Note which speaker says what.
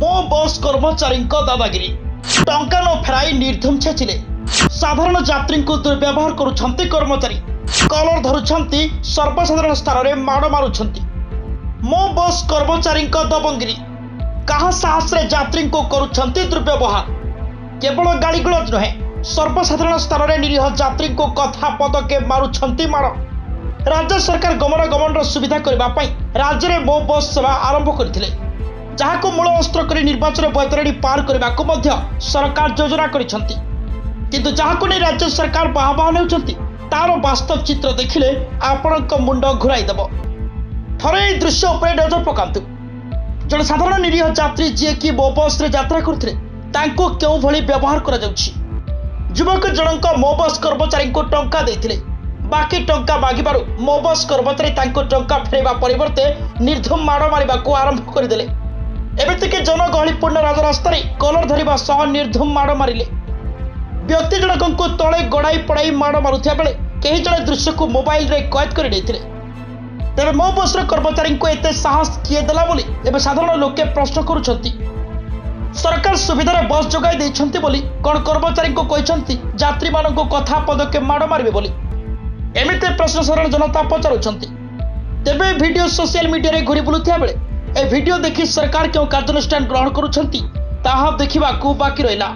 Speaker 1: ମୋ ବସ୍ कर्मचारी दादागिरी टंका न फेराई निर्धूम छेचिले साधारण यात्री को दुर्व्यवहार करुछंती कर्मचारी कलर धरुछंती सर्वसाधारण स्थान में माड़ मारुछंती। मो बस कर्मचारी दबंगिरी कहा साहस रे यात्री को करुछंती दुर्व्यवहार केवल गाड़ी गुलज नुहे सर्वसाधारण स्थान में निरीह यात्री को कथा पदके मारुछंती माड़। राज्य सरकार गमनागमन सुविधा करने राज्य में मो बस सेवा आरंभ करथिले जहां मूल अस्त्र कर निर्वाचन बैतरणी पार करने को सरकार योजना करिसेंती किंतु जहां नहीं राज्य सरकार बाहा नेउछंती तार वास्तव चित्र देखिले आपण मुंड घुराईदेव। थरे दृश्य उपर नजर पकांतु। जड़े साधारण निरीह यात्री जी कि मो बस रे यात्रा करथिले तांको केउ भली व्यवहार करा जाउछि। युवक जनक मो बस कर्मचारी को टंका देथिले बाकी टंका मागिबारु मो बस कर्मचारी तांको टंका फेरवा परिवर्ते निर्धूम माड़ मारिबा को आरंभ करदेले। एमितिके जनगहलीपूर्ण राजरास्ता कलर धरिबा सह निर्धूम माड़ मारिले। व्यक्ति जनक को तले गड़ाई पड़ाई माड़ मारुथिया बेले कई जड़े दृश्य को मोबाइल रे कैद कर देथिले। तेरे मो बस कर्मचारी को एते साहस किए देला बोली एबे साधारण लोके प्रश्न करूछंती। सरकार सुविधा बस जोगाई देछंती बोली कोन कर्मचारी को कहछंती यात्री मानन को कथा पदके माड़ मारिबे बोली एमिते प्रश्न साधारण जनता पचारुछंती। तेबे वीडियो सोशल मीडिया रे घुरी बुलुथिया बेले ए वीडियो देखि सरकार क्यों कार्यानुष्ठान ग्रहण करुछंती ताहा देखिबाकू बाकी रहिला।